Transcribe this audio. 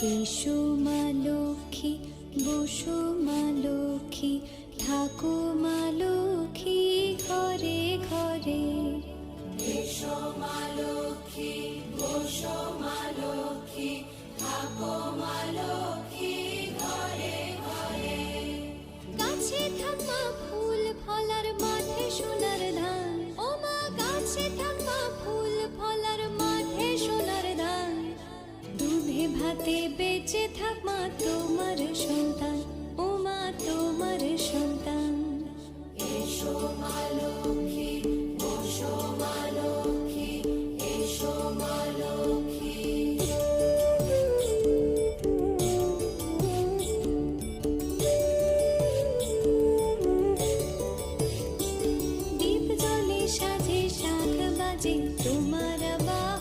এসো মা লক্ষ্মী, বসো মা লক্ষ্মী, থাকো মা লক্ষ্মী ঘরে ঘরে। এসো মা লক্ষ্মী, বসো মা লক্ষ্মী, থাকো মা লক্ষ্মী ঘরে ঘরে। গাছে থাকা ফুল ফলার মাঠে সোনার ধান, ও মা গাছে থাকা ফুল ফলার মাঠে সোনার ধান। দুধে ভাতে বেঁচে থাক মা তোমার